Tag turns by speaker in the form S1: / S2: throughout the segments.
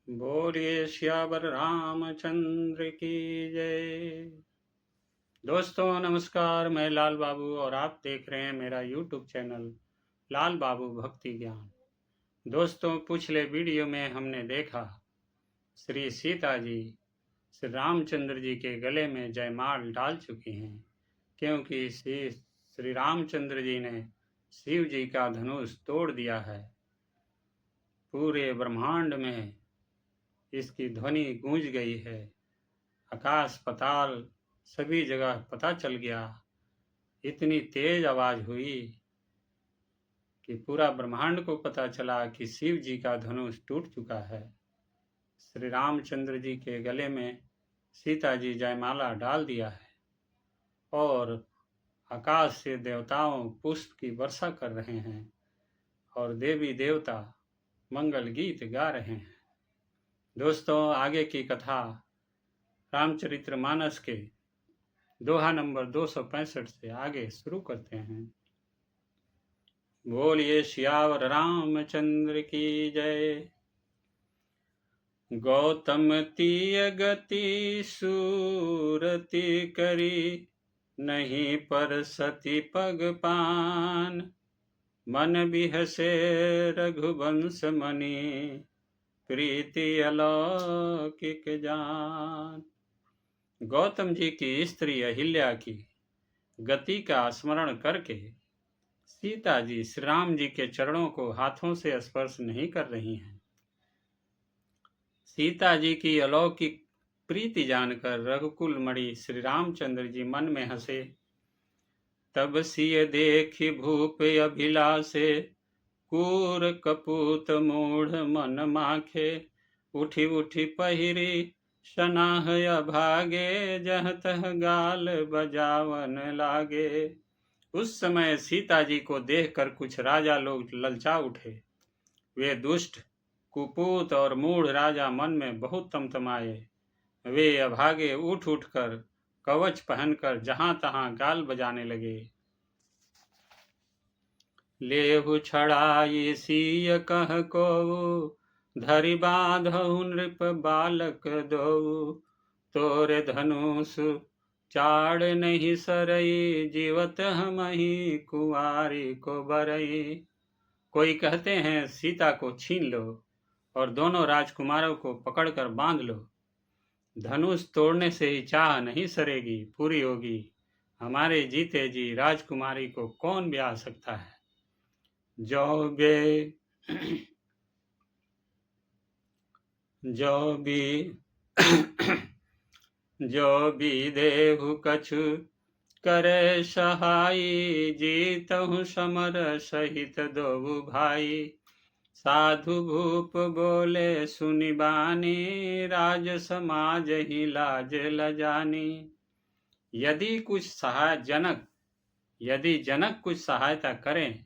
S1: बोलिए श्यावर रामचंद्र की जय। दोस्तों नमस्कार, मैं लाल बाबू और आप देख रहे हैं मेरा यूट्यूब चैनल लाल बाबू भक्ति ज्ञान। दोस्तों पिछले वीडियो में हमने देखा श्री सीता जी श्री रामचंद्र जी के गले में जयमाल डाल चुकी हैं, क्योंकि श्री रामचंद्र जी ने शिव जी का धनुष तोड़ दिया है। पूरे ब्रह्मांड में इसकी ध्वनि गूंज गई है, आकाश पताल सभी जगह पता चल गया। इतनी तेज आवाज हुई कि पूरा ब्रह्मांड को पता चला कि शिव जी का धनुष टूट चुका है। श्री रामचंद्र जी के गले में सीता जी जयमाला डाल दिया है और आकाश से देवताओं पुष्प की वर्षा कर रहे हैं और देवी देवता मंगल गीत गा रहे हैं। दोस्तों आगे की कथा रामचरितमानस के दोहा नंबर 265 से आगे शुरू करते हैं। बोलिए सियावर रामचंद्र की जय। गौतम तीय गति सूरति करी, नहीं पर सती पग पान। मन बिहसे रघुवंश मणि, प्रीति अलौकिक जान। गौतम जी की स्त्री अहिल्या की गति का स्मरण करके सीता जी श्री राम जी के चरणों को हाथों से स्पर्श नहीं कर रही हैं। सीता जी की अलौकिक प्रीति जानकर रघुकुल मणि श्री रामचंद्र जी मन में हंसे। तब सिय देखी भूप अभिलाषे, कूर कपूत मूढ़ मन माखे। उठी उठी पहिरी शनाह अभागे, जह तह गाल बजावन लागे। उस समय सीता जी को देखकर कुछ राजा लोग ललचा उठे। वे दुष्ट कुपूत और मूढ़ राजा मन में बहुत तमतमाए। वे अभागे उठ उठकर कवच पहनकर जहां तहां गाल बजाने लगे। लेहु छड़ाई सीय कह को, धरि बांधहु नृप बालक दो। तोरे धनुष चाड़ नहीं सरई, जीवत हमहि कुंवारी को बरई। कोई कहते हैं सीता को छीन लो और दोनों राजकुमारों को पकड़कर बांध लो। धनुष तोड़ने से ही चाह नहीं सरेगी, पूरी होगी। हमारे जीते जी राजकुमारी को कौन ब्याह सकता है। जो भी देहु कछु करे सहाई, जीतहु समर सहित दो भाई। साधु भूप बोले सुनि बानी, राज समाज ही लाज लजानी। यदि जनक कुछ सहायता करें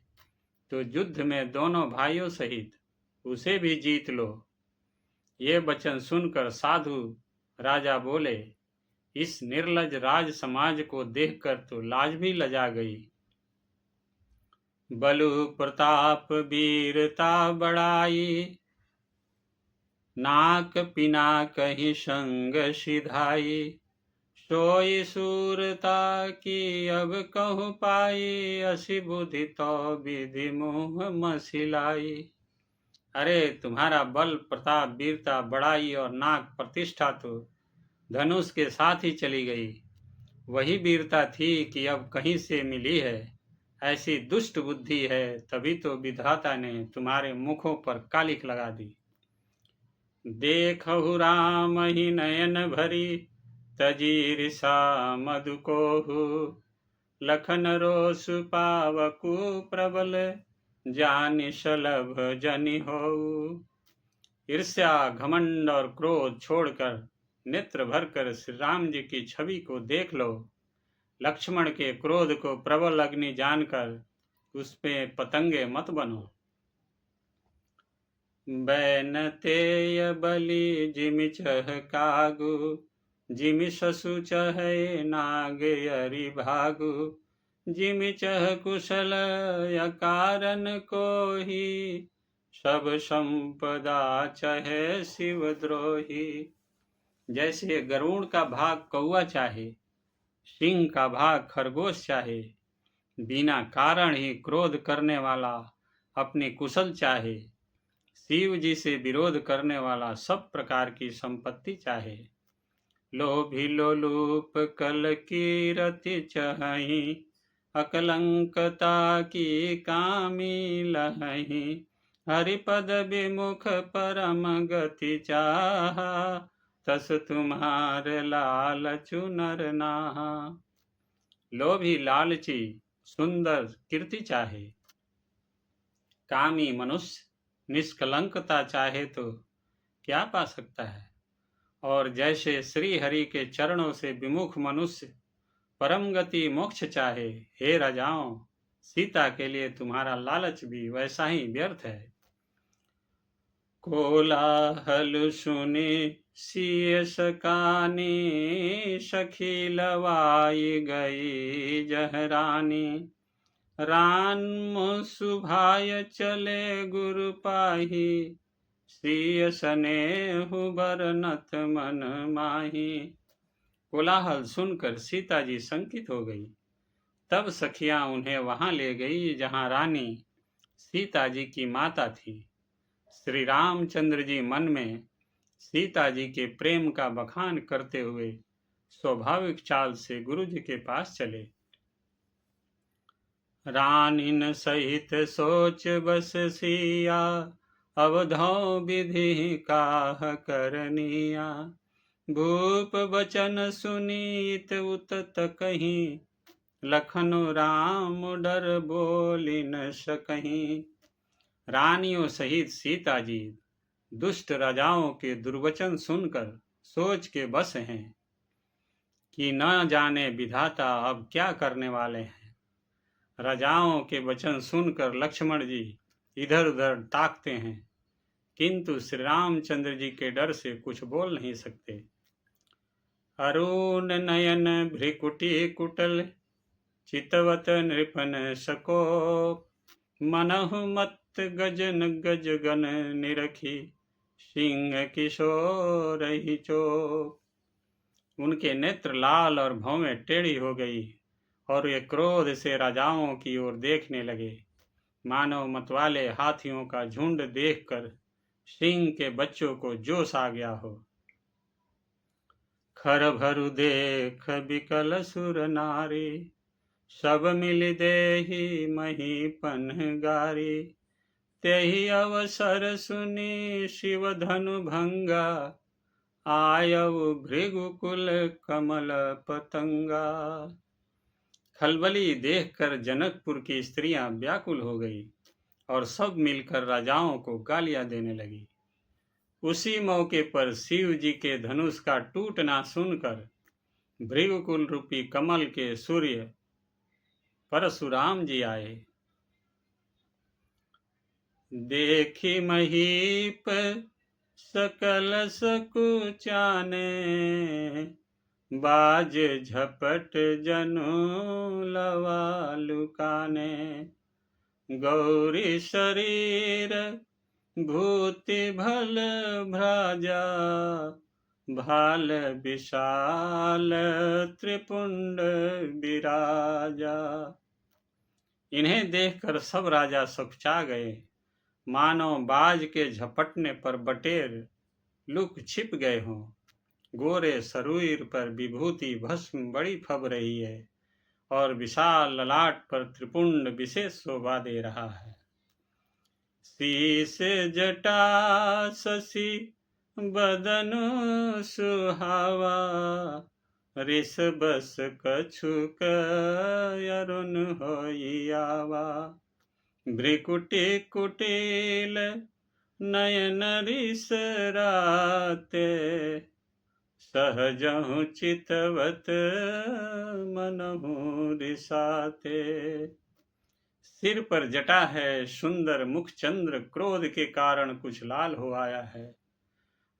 S1: तो युद्ध में दोनों भाइयों सहित उसे भी जीत लो। ये वचन सुनकर साधु राजा बोले, इस निर्लज राज समाज को देखकर तो लाज भी लजा गई। बलु प्रताप वीरता बढ़ाई, नाक पिना कहीं संग सिधाई। सोई सूरता की अब कहूँ पाई, असी बुद्धि तो विधि मोह मसिलाई। अरे तुम्हारा बल प्रताप वीरता बढ़ाई और नाक प्रतिष्ठा तो धनुष के साथ ही चली गई। वही वीरता थी कि अब कहीं से मिली है। ऐसी दुष्ट बुद्धि है, तभी तो विधाता ने तुम्हारे मुखों पर कालिख लगा दी। देखहु राम ही नयन भरी, तजी रिसा मधु कोहु। लखन रोष पावकु प्रबल, जानि सलभ जनि होऊ। ईर्ष्या घमंड और क्रोध छोड़कर नेत्र भरकर श्री राम जी की छवि को देख लो। लक्ष्मण के क्रोध को प्रबल अग्नि जानकर उसमें पतंगे मत बनो। बैन तेय बलि जिमि चह कागु, जिमि ससु चहै नाग अरि भागु। जिमि चह कुशल अकारण कोहि, सब संपदा चाहे शिवद्रोही। जैसे गरुड़ का भाग कौआ चाहे, सिंह का भाग खरगोश चाहे, बिना कारण ही क्रोध करने वाला अपनी कुशल चाहे, शिव जी से विरोध करने वाला सब प्रकार की संपत्ति चाहे। लोभी लोलूप कल की रति चहई, अकलंकता की कामी लहई, हरिपद विमुख परम गति चाहा, तस तुम्हार लालचु नर नाहा। लोभी लालची सुंदर कीर्ति चाहे, कामी मनुष्य निष्कलंकता चाहे तो क्या पा सकता है। और जैसे श्री हरि के चरणों से विमुख मनुष्य परम गति मोक्ष चाहे, हे राजाओं, सीता के लिए तुम्हारा लालच भी वैसा ही व्यर्थ है। कोलाहल सुनी सिय सकानी, सखी लवाई गई जहरानी, रान सुभाय चले गुरु पाही, सिय स्नेहु बरनत मन माही। कोलाहल सुनकर सीता जी शंकित हो गई। तब सखियां उन्हें वहां ले गई जहां रानी सीता जी की माता थी। श्री रामचंद्र जी मन में सीता जी के प्रेम का बखान करते हुए स्वाभाविक चाल से गुरु जी के पास चले। रानिन सहित सोच बस सिया, अवधौ विधि काह करनिया, भूप बचन सुनीत उतत कहीं, लखनु राम डर बोली न सकहीं। रानियों सहित सीता जी दुष्ट राजाओं के दुर्वचन सुनकर सोच के बस हैं कि न जाने विधाता अब क्या करने वाले हैं। राजाओं के वचन सुनकर लक्ष्मण जी इधर उधर ताकते हैं, किंतु श्री रामचंद्र जी के डर से कुछ बोल नहीं सकते। अरुण नयन भ्रिकुटी कुटल, चितवत नृपन सकोप, मनहु मत गजन गजगन निरखी, सिंह किशोर ही चोप। उनके नेत्र लाल और भौवें टेढ़ी हो गई और वे क्रोध से राजाओं की ओर देखने लगे, मानव मतवाले हाथियों का झुंड देखकर सिंह के बच्चों को जोश आ गया हो। खर भरु देख बिकल सुर नारी, सब मिल देहि महीपन गारी, तेहि अवसर सुनी शिव धनु भंगा, आयउ भृगुकुल कमल पतंगा। खलबली देखकर जनकपुर की स्त्रियां व्याकुल हो गई और सब मिलकर राजाओं को गालियां देने लगी। उसी मौके पर शिव जी के धनुष का टूटना सुनकर भृगुकुल रूपी कमल के सूर्य परशुराम जी आए। देखी महीप सकल सकुचाने, बाज झपट जनु लवा लुकाने, गौरी शरीर भूति भल भ्राजा, भाल विशाल त्रिपुंड विराजा। इन्हें देखकर सब राजा सकुचा गए, मानो बाज के झपटने पर बटेर लुक छिप गए हों। गोरे शरीर पर विभूति भस्म बड़ी फब रही है और विशाल ललाट पर त्रिपुंड विशेष शोभा दे रहा है। शीश जटा शशि बदनु सुहावा, ऋष बस कछुक अरुण होई आवा, भ्रिकुटी कुटिल नयन ऋष राते, सहजहु चितवत मनहु रिसाते। सिर पर जटा है, सुंदर मुख चंद्र क्रोध के कारण कुछ लाल हो आया है,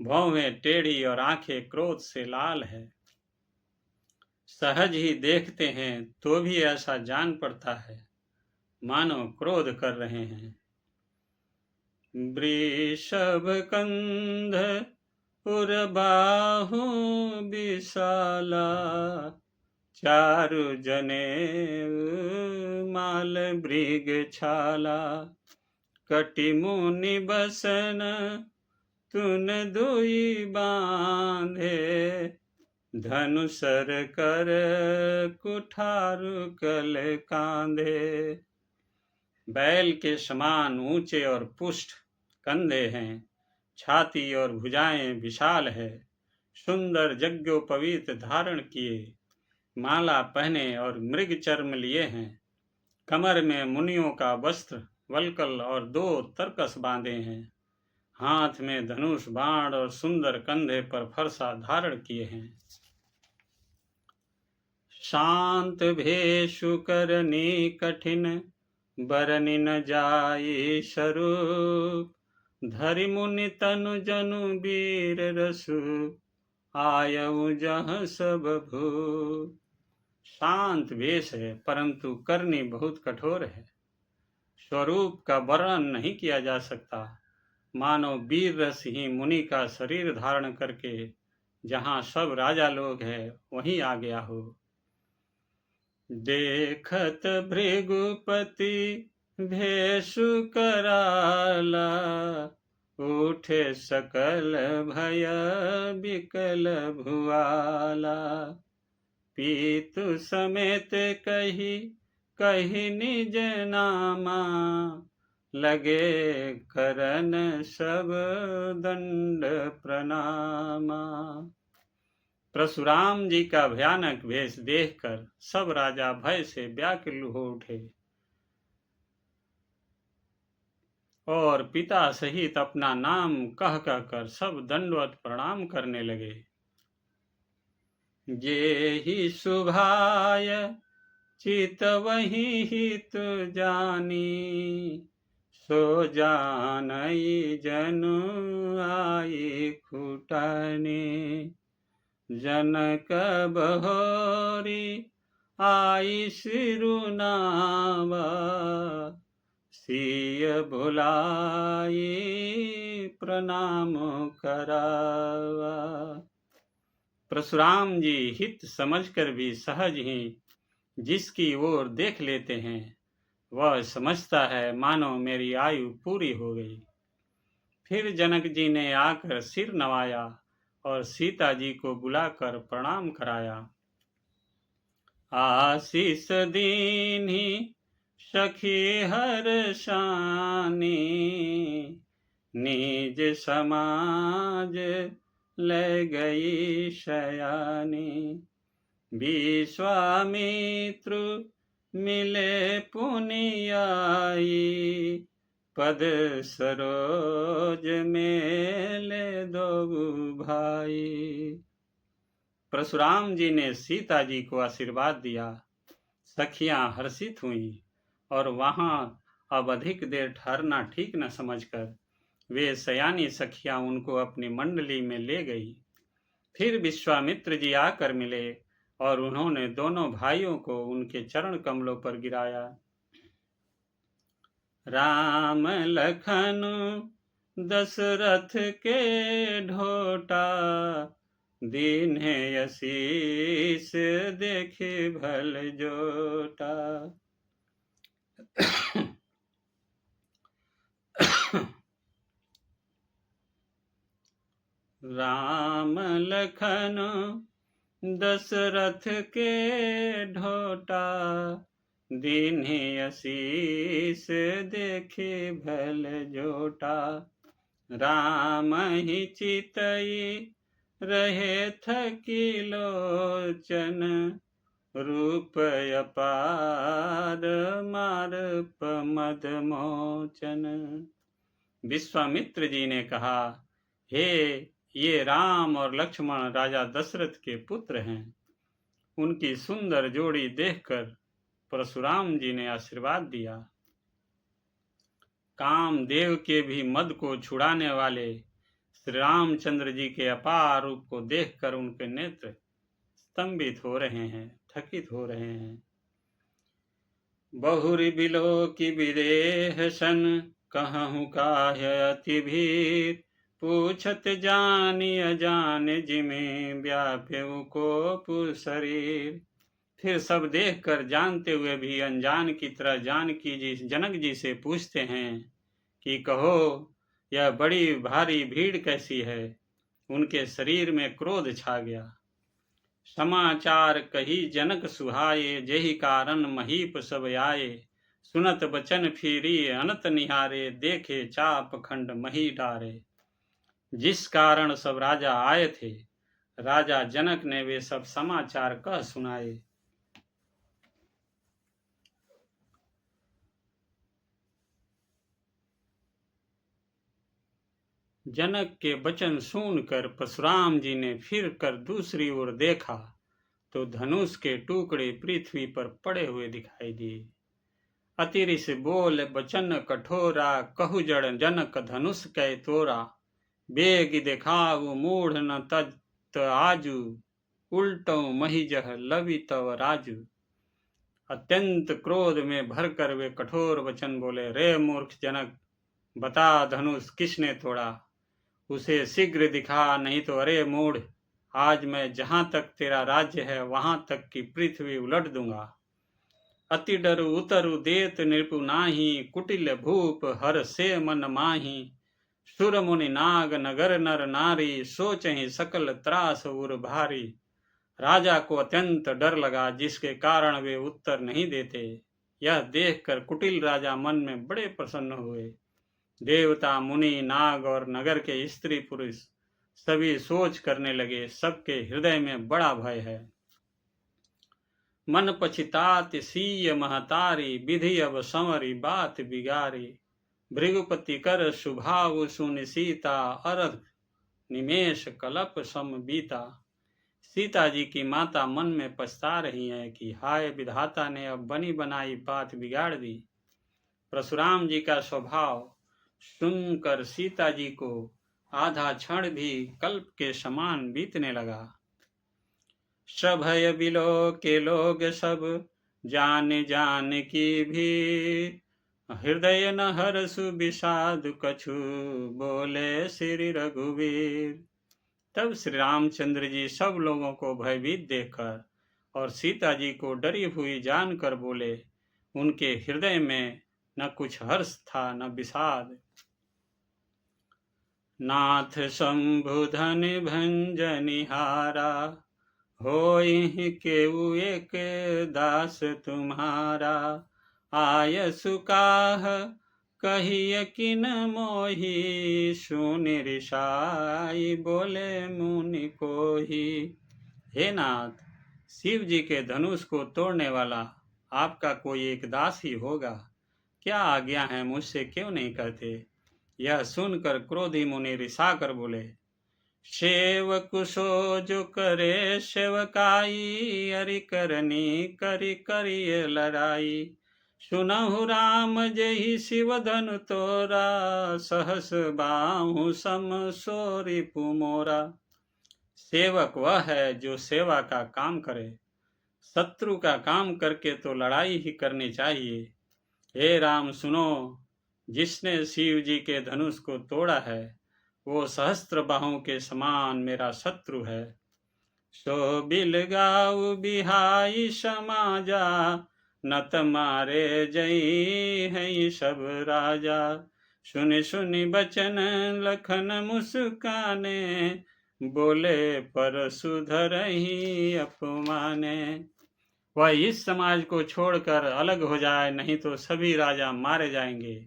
S1: भौवें टेढ़ी और आंखें क्रोध से लाल है। सहज ही देखते हैं तो भी ऐसा जान पड़ता है मानो क्रोध कर रहे हैं। वृषभ कंध उर्बाहु विशाला, चारु जनेऊ माल मृग छाला, कटि मुनि बसन तुन दुई बांधे, धनुषर कर कुठारु कल कांधे। बैल के समान ऊंचे और पुष्ट कंधे हैं, छाती और भुजाएं विशाल है, सुंदर यज्ञोपवीत धारण किए, माला पहने और मृग चर्म लिए हैं, कमर में मुनियों का वस्त्र वल्कल और 2 तरकस बांधे हैं, हाथ में धनुष बाण और सुंदर कंधे पर फरसा धारण किए हैं। शांत भेषु करनी कठिन बरनि न जाई स्वरूप, धरि मुनि तनु जनु वीर रसु, आयऊ जह सब भूप। शांत वेश है परंतु करनी बहुत कठोर है, स्वरूप का वर्णन नहीं किया जा सकता, मानो वीर रस ही मुनि का शरीर धारण करके जहाँ सब राजा लोग हैं वहीं आ गया हो। देखत भृगुपति भेषु कराला, उठे सकल भय विकल भुआला, पीतु समेत कही कही निज नामा, लगे करन सब दंड प्रणामा। परशुराम जी का भयानक वेश देखकर सब राजा भय से व्याकुल हो उठे और पिता सहित अपना नाम कह कहकर सब दंडवत प्रणाम करने लगे। जेहि सुभाय चित वही हित जानी, सो जानई जनु आई खुटानी, जनक बहोरी आई सिरुनावा, सिय बुलाई प्रणाम करावा। परशुराम जी हित समझकर भी सहज ही जिसकी ओर देख लेते हैं वह समझता है मानो मेरी आयु पूरी हो गई। फिर जनक जी ने आकर सिर नवाया और सीता जी को बुलाकर प्रणाम कराया। आशीष दीन्ही सखी हर शानी, निज समाज ले गई शयानी, विश्वामित्र मिले पुनियाई, पद सरोज मेले दो भाई। परशुराम जी ने सीता जी को आशीर्वाद दिया, सखियां हर्षित हुईं और वहां अब अधिक देर ठहरना ठीक न समझकर वे सयानी सखियां उनको अपनी मंडली में ले गई। फिर विश्वामित्र जी आकर मिले और उन्होंने दोनों भाइयों को उनके चरण कमलों पर गिराया। राम लखन दशरथ के ढोटा, दीन्हे आशीष देखे भल जोटा। राम लखन दशरथ के ढोटा, दीन्हे आशीष देखे भल जोटा। राम ही चितई रहे थकी लोचन, रूप अपार मारप मद मोचन। विश्वामित्र जी ने कहा, हे ये राम और लक्ष्मण राजा दशरथ के पुत्र हैं। उनकी सुंदर जोड़ी देखकर परशुराम जी ने आशीर्वाद दिया। कामदेव के भी मद को छुड़ाने वाले श्री रामचंद्र जी के अपार रूप को देखकर उनके नेत्र स्तंभित हो रहे हैं, थकित हो रहे हैं। बहुरी बिलो की विदेह सन, कहूँ काह्य अति भीर, पूछत जानि अजान जिमें, व्याप्यऊ को शरीर। फिर सब देख कर जानते हुए भी अनजान की तरह जानकी जी जनक जी से पूछते हैं कि कहो यह बड़ी भारी भीड़ कैसी है। उनके शरीर में क्रोध छा गया। समाचार कही जनक सुहाये, जेहि कारण महीप सब आये। सुनत बचन फिरी अनत निहारे, देखे चाप खंड मही डारे। जिस कारण सब राजा आए थे, राजा जनक ने वे सब समाचार कह सुनाए। जनक के वचन सुनकर परशुराम जी ने फिर कर दूसरी ओर देखा तो धनुष के टुकड़े पृथ्वी पर पड़े हुए दिखाई दिए। अतिरिस बोल बचन कठोरा, कहु जड़ जनक धनुष कै तोरा। बेग देखाऊ मूढ़ न तत आजू, उल्टो मही जह लवि तव राजू। अत्यंत क्रोध में भरकर वे कठोर वचन बोले, रे मूर्ख जनक, बता धनुष किसने तोड़ा, उसे शीघ्र दिखा, नहीं तो अरे मूढ़, आज मैं जहां तक तेरा राज्य है वहां तक की पृथ्वी उलट दूंगा। अति डरु उतरु देत नृपु नाही, कुटिल भूप हर से मन माही। सुर मुनि नाग नगर नर नारी, सोचहि सकल त्रास उर भारी। राजा को अत्यंत डर लगा, जिसके कारण वे उत्तर नहीं देते। यह देखकर कुटिल राजा मन में बड़े प्रसन्न हुए। देवता मुनि नाग और नगर के स्त्री पुरुष सभी सोच करने लगे, सबके हृदय में बड़ा भय है। मन पछितात सीय महतारी, विधि अब संवरी बात बिगारी। भृगुपति कर सुभाव सुनि सीता, अरध निमेष कलप सम बीता। सीता जी की माता मन में पछता रही है कि हाय विधाता ने अब बनी बनाई बात बिगाड़ दी। परशुराम जी का स्वभाव सुनकर सीता जी को आधा क्षण भी कल्प के समान बीतने लगा। सभय बिलो के लोग सब, जान जान की भी। हृदय न हर्षु विषाद कछु, बोले श्री रघुवीर। तब श्री रामचंद्र जी सब लोगों को भयभीत देखकर और सीता जी को डरी हुई जानकर बोले। उनके हृदय में न कुछ हर्ष था न विषाद। नाथ शंभु धन भंजनिहारा, होई केउ एक दास तुम्हारा। आय सुकाह कहिय किन मोही, सुनि रिसाई बोले मुनि कोही। हे नाथ, शिव जी के धनुष को तोड़ने वाला आपका कोई एक दास ही होगा। क्या आज्ञा है, मुझसे क्यों नहीं कहते। यह सुनकर क्रोधी मुनि रिसा कर बोले, सेवक सो जो करे सेवकाई, अरि करनी करि करिए लड़ाई। सुनहु राम जहि शिव धनु तोरा, सहस बाहु सम सो रिपु मोरा। सेवक वह है जो सेवा का काम करे, शत्रु का काम करके तो लड़ाई ही करनी चाहिए। हे राम सुनो, जिसने शिव जी के धनुष को तोड़ा है वो सहस्त्र बाहों के समान मेरा शत्रु है। सो बिलगाऊ बिहाई समाजा, नत मारे जई है सब राजा। सुनि सुनि बचन लखन मुस्काने, बोले पर सुधरहि अपमाने। वह इस समाज को छोड़कर अलग हो जाए, नहीं तो सभी राजा मारे जाएंगे।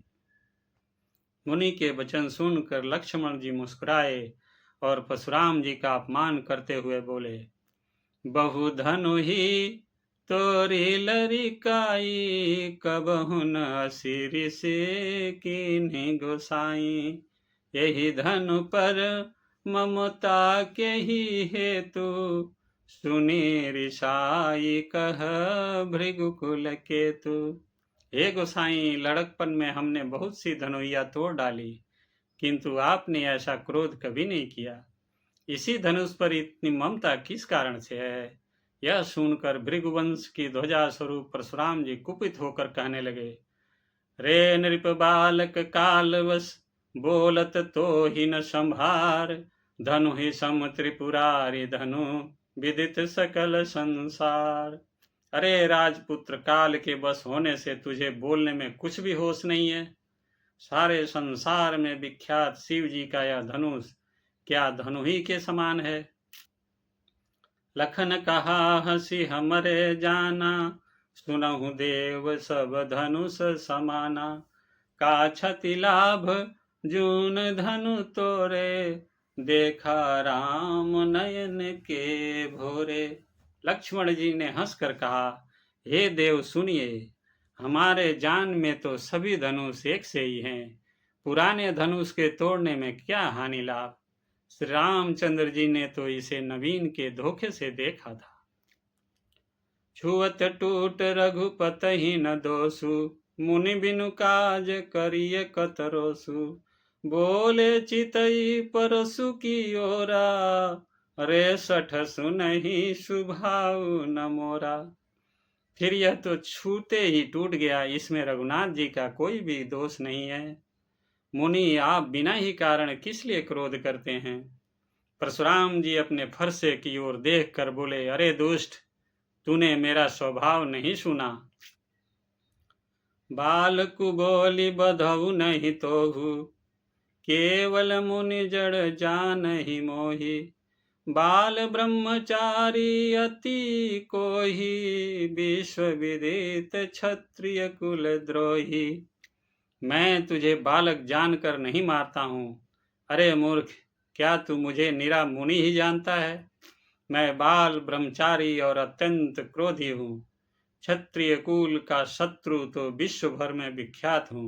S1: मुनि के वचन सुनकर लक्ष्मण जी मुस्कुराए और परशुराम जी का अपमान करते हुए बोले, बहु धनु ही तोरी लरिकाई, कबहु न असिरि से कीन्ही गोसाई। यही धनु पर ममता के ही हेतु, सुनि रिसाई कह भृगुकुल केतु। हे गोसाई, लड़कपन में हमने बहुत सी धनुइया तोड़ डाली, किंतु आपने ऐसा क्रोध कभी नहीं किया। इसी धनुष पर इतनी ममता किस कारण से है। यह सुनकर भृगुवंश की ध्वजा स्वरूप परशुराम जी कुपित होकर कहने लगे, रे नृप बालक कालवश, बोलत तो ही न संभार। धनु ही सम त्रिपुरारी, धनु विदित सकल संसार। अरे राजपुत्र, काल के बस होने से तुझे बोलने में कुछ भी होश नहीं है। सारे संसार में विख्यात शिव जी का यह धनुष क्या धनु ही के समान है। लखन कहा हंसी हमरे जाना, सुनहु देव सब धनुष समाना। का क्षति लाभ जून धनु तोरे, देखा राम नयन के भोरे। लक्ष्मण जी ने हंसकर कहा, हे देव सुनिए, हमारे जान में तो सभी धनुष एक से ही हैं। पुराने धनुष के तोड़ने में क्या हानि लाभ। श्री रामचंद्र जी ने तो इसे नवीन के धोखे से देखा था। छुअत टूट रघुपत ही न दोसु, मुनि बिनु काज करिय कतरोसु। बोले चितई परसु की ओरा, रे सठ सुनहि सुभाऊ न मोरा। फिर यह तो छूते ही टूट गया, इसमें रघुनाथ जी का कोई भी दोष नहीं है। मुनि, आप बिना ही कारण किस लिए क्रोध करते हैं। परशुराम जी अपने फरसे की ओर देख कर बोले, अरे दुष्ट, तूने मेरा स्वभाव नहीं सुना। बाल को बोली बधऊ नहीं तोहू, केवल मुनि जड़ जान ही मोही। बाल ब्रह्मचारी अति कोही, विश्व विदित क्षत्रिय कुल द्रोही। मैं तुझे बालक जानकर नहीं मारता हूँ। अरे मूर्ख, क्या तू मुझे निरा मुनि ही जानता है। मैं बाल ब्रह्मचारी और अत्यंत क्रोधी हूँ। क्षत्रिय कुल का शत्रु तो विश्व भर में विख्यात हूँ।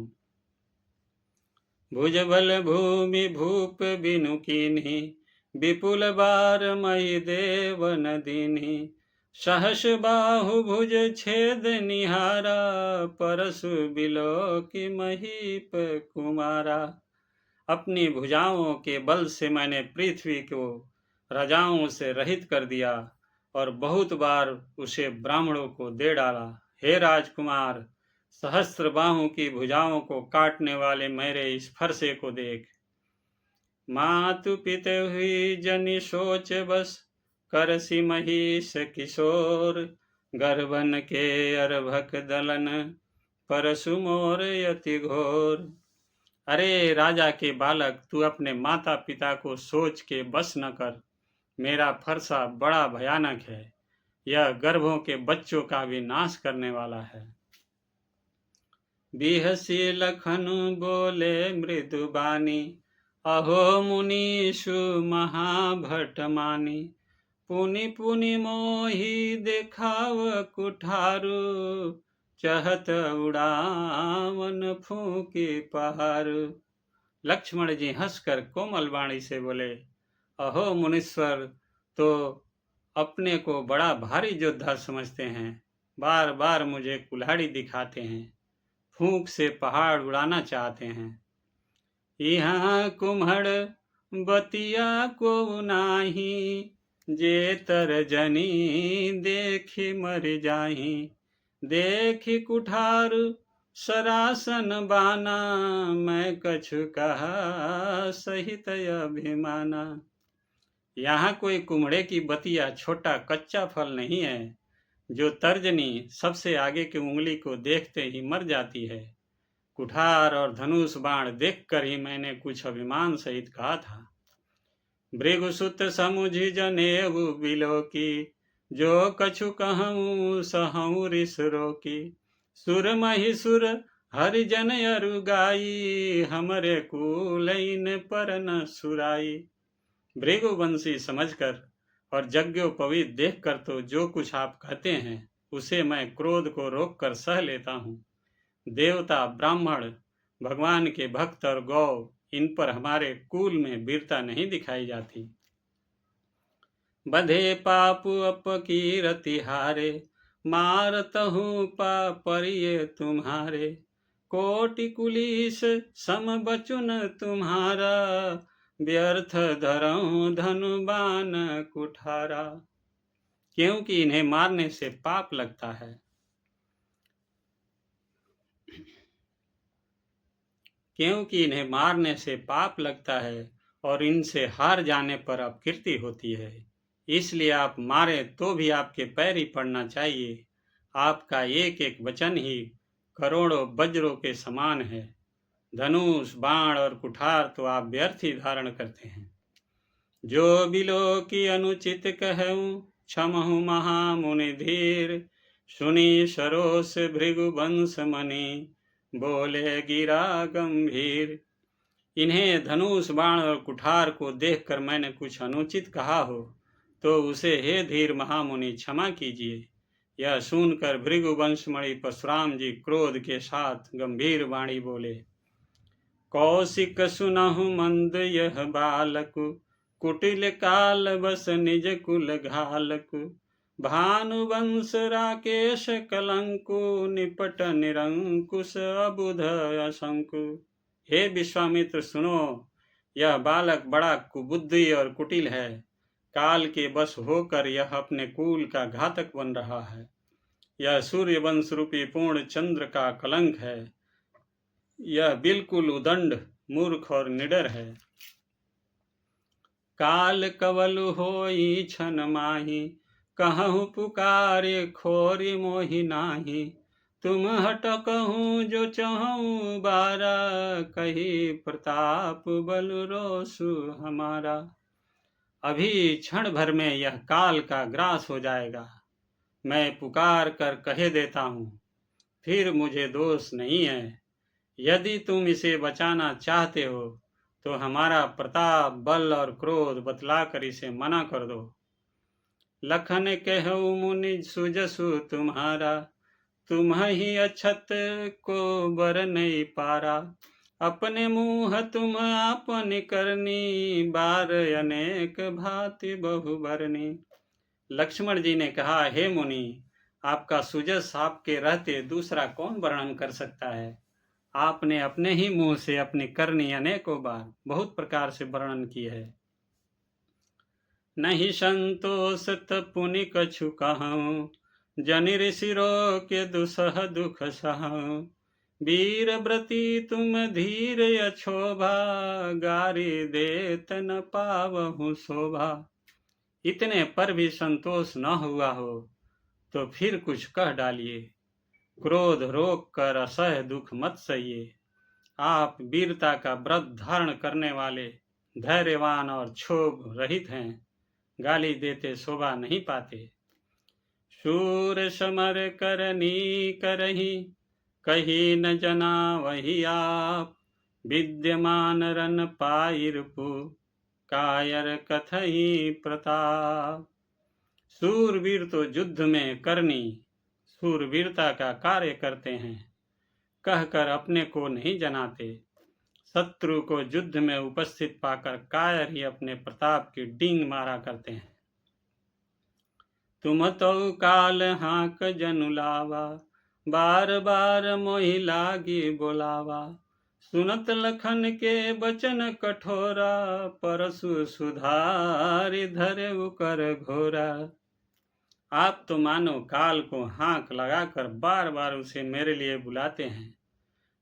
S1: भुजबल भूमि भूप बिनु कीन्ही, विपुल बार मई देव न दीन्ही। सहस बाहु भुज छेद निहारा, परसु बिलो की महीप कुमारा। अपनी भुजाओं के बल से मैंने पृथ्वी को राजाओं से रहित कर दिया और बहुत बार उसे ब्राह्मणों को दे डाला। हे राजकुमार, सहस्त्र बाहों की भुजाओं को काटने वाले मेरे इस फरसे को देख। मातु पिते हुई जनि सोच बस, करसी महिष किशोर। गर्भन के अर्भक दलन, परसु मोर यति घोर। अरे राजा के बालक, तू अपने माता पिता को सोच के बस न कर। मेरा फरसा बड़ा भयानक है, यह गर्भों के बच्चों का भी नाश करने वाला है। बिहसी लखनु बोले मृदु बानी, अहो मुनीषु महाभट मानी। पुनि पुनि मोहि देखाव कुठारु, चहत उड़ावन फूकी पहाड़। लक्ष्मण जी हंसकर कोमल वाणी से बोले, अहो मुनीश्वर, तो अपने को बड़ा भारी योद्धा समझते हैं। बार बार मुझे कुल्हाड़ी दिखाते हैं, फूंक से पहाड़ उड़ाना चाहते हैं। यहाँ कुम्हड़ बतिया को नाही, जे तर जनी देखी मर जाही। देखी कुठार सरासन बाना, मैं कछु कहा सहित अभिमाना। यहाँ कोई कुम्हड़े की बतिया छोटा कच्चा फल नहीं है, जो तर्जनी सबसे आगे की उंगली को देखते ही मर जाती है। कुठार और धनुष बाण देखकर ही मैंने कुछ अभिमान सहित कहा था। भृगुसुत समुझि जनेऊ बिलो की, जो कछु कहूँ सहूँ रिस रोकी। सुर महिसुर हरिजन अरु गाई, हमरे कुलैन पर न सुराई। भृगुवंशी समझकर और यज्ञोपवीत देखकर तो जो कुछ आप कहते हैं उसे मैं क्रोध को रोककर सह लेता हूँ। देवता, ब्राह्मण, भगवान के भक्त और गौ, इन पर हमारे कुल में वीरता नहीं दिखाई जाती। बधे पापु अपकीरति हारे, मारतहु पापरिये तुम्हारे। कोटि कुलीस सम बचुन तुम्हारा, व्यर्थ धरऊं धनु बाण कुठारा। क्योंकि इन्हें मारने से पाप लगता है। क्योंकि इन्हें मारने से पाप लगता है और इनसे हार जाने पर अपकीर्ति होती है। इसलिए आप मारे तो भी आपके पैर ही पड़ना चाहिए। आपका एक एक वचन ही करोड़ों वज्रों के समान है। धनुष, बाण और कुठार तो आप व्यर्थ ही धारण करते हैं। जो बिलो की अनुचित कहूँ, क्षमहु महामुनि धीर। सुनी सरोस भृगु वंश मणि, बोले गिरा गंभीर। इन्हें धनुष, बाण और कुठार को देखकर मैंने कुछ अनुचित कहा हो तो उसे हे धीर महामुनि क्षमा कीजिए। यह सुनकर भृगु वंशमणि परशुराम जी क्रोध के साथ गंभीर वाणी बोले। कौशिक सुनहु मंद यह बालक, कुटिल काल बस निज कुल घालक। भानुवंश राकेश कलंकु, निपट निरंकुश अबुध असंकु। हे विश्वामित्र सुनो, यह बालक बड़ा कुबुद्धि और कुटिल है। काल के बस होकर यह अपने कुल का घातक बन रहा है। यह सूर्य वंश रूपी पूर्ण चंद्र का कलंक है। यह बिल्कुल उदंड, मूर्ख और निडर है। काल कवल होई छन माही, कहूँ पुकारे खोरी मोहि नाही। तुम हटकहूँ जो चहूँ बारा, कही प्रताप बल रोसु हमारा। अभी क्षण भर में यह काल का ग्रास हो जाएगा। मैं पुकार कर कह देता हूँ, फिर मुझे दोष नहीं है। यदि तुम इसे बचाना चाहते हो तो हमारा प्रताप, बल और क्रोध बतलाकर इसे मना कर दो। लखन कहु मुनि सुजसु तुम्हारा, तुम ही अछत को बर नहीं पारा। अपने मुँह तुम आपन करनी, बार अनेक भांति बहु बरनी। लक्ष्मण जी ने कहा, हे मुनि, आपका सुजस आपके रहते दूसरा कौन वर्णन कर सकता है। आपने अपने ही मुंह से अपनी करनी अनेकों बार बहुत प्रकार से वर्णन की है। नहीं संतोष पुनि कछु कहूँ, जनि ऋषि के दुसह दुख सहूँ। वीर व्रती तुम धीर अछोभा, गारी देत न पावहु शोभा। इतने पर भी संतोष न हुआ हो तो फिर कुछ कह डालिए। क्रोध रोक कर असह दुख मत सहिए। आप वीरता का व्रत धारण करने वाले, धैर्यवान और क्षोभ रहित हैं। गाली देते शोभा नहीं पाते। शूर समर करनी करही, कही न जना वही आप। विद्यमान रन पाइरपु, कायर कथई प्रताप। सूरवीर तो युद्ध में करनी, सूरवीरता का कार्य करते हैं, कहकर अपने को नहीं जनाते। शत्रु को युद्ध में उपस्थित पाकर कायर ही अपने प्रताप की डींग मारा करते हैं। तुम तो काल हाक जनु लावा, बार बार मोहि लागी बोलावा। सुनत लखन के बचन कठोरा, परसु सुधारि धरे कर घोरा। आप तो मानो काल को हाँक लगाकर बार बार उसे मेरे लिए बुलाते हैं।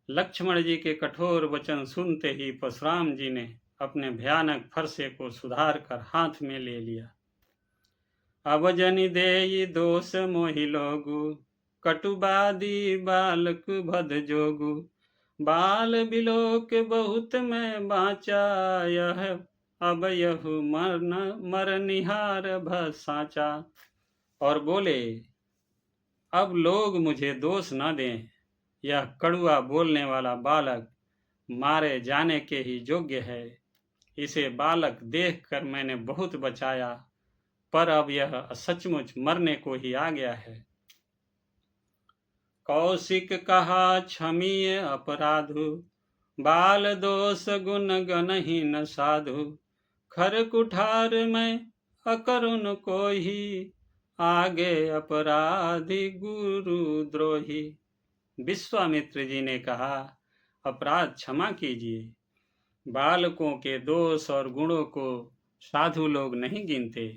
S1: लक्ष्मण जी के कठोर वचन सुनते ही परशुराम जी ने अपने भयानक फरसे को सुधार कर हाथ में ले लिया। अब जनि देई दोष मोहि लोगु, कटुबादी बालक भद जोगु। बाल बिलोक बहुत मैं बाचा, यह अब यहु मर निहार भ साचा। और बोले, अब लोग मुझे दोष न दें। यह कड़ुआ बोलने वाला बालक मारे जाने के ही योग्य है। इसे बालक देखकर मैंने बहुत बचाया, पर अब यह सचमुच मरने को ही आ गया है। कौशिक कहा क्षमीय अपराधु, बाल दोष गुण गणहीन साधु। खर कुठार में अकरुण कोही, आगे अपराधी गुरु द्रोही। विश्वामित्र जी ने कहा, अपराध क्षमा कीजिए। बालकों के दोष और गुणों को साधु लोग नहीं गिनते।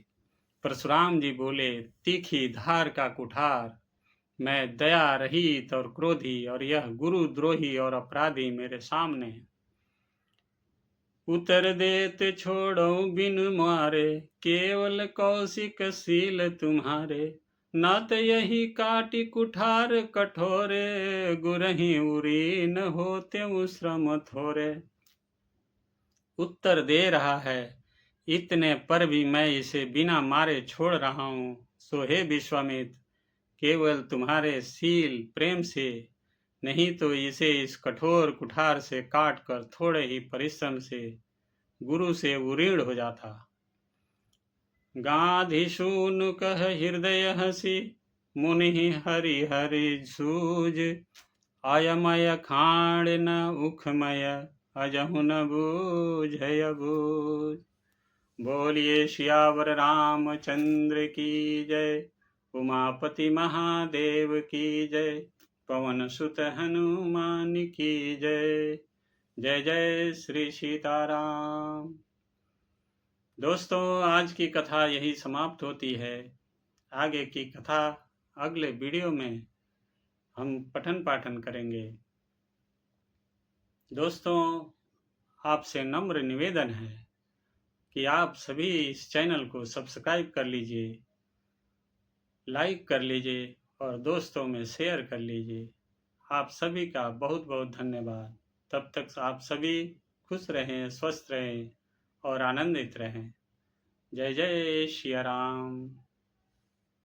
S1: परशुराम जी बोले, तीखी धार का कुठार, मैं दया रहित और क्रोधी, और यह गुरुद्रोही और अपराधी मेरे सामने है। उतर देत छोड़ो बिन मारे, केवल कौशिक शील तुम्हारे। नात यही काटी कुठार कठोरे, गुरहि उरी न होते श्रम थोरे। उत्तर दे रहा है, इतने पर भी मैं इसे बिना मारे छोड़ रहा हूँ। सो हे विश्वामित्र, केवल तुम्हारे शील प्रेम से, नहीं तो इसे इस कठोर कुठार से काट कर थोड़े ही परिश्रम से गुरु से उरीण हो जाता। गाधिशूनु कह हृदय हसी, मुनि हरि हरि सूझ। आयमय खाण न उखमय, अजहु न बूझय बूझ। बोलिए सियावर रामचंद्र की जय। उमापति महादेव की जय। पवन सुत हनुमान की जय। जय जय श्री सीताराम। दोस्तों, आज की कथा यही समाप्त होती है। आगे की कथा अगले वीडियो में हम पठन पाठन करेंगे। दोस्तों, आपसे नम्र निवेदन है कि आप सभी इस चैनल को सब्सक्राइब कर लीजिए, लाइक कर लीजिए और दोस्तों में शेयर कर लीजिए। आप सभी का बहुत बहुत धन्यवाद। तब तक आप सभी खुश रहें, स्वस्थ रहें और आनंदित रहें। जय जय श्री राम।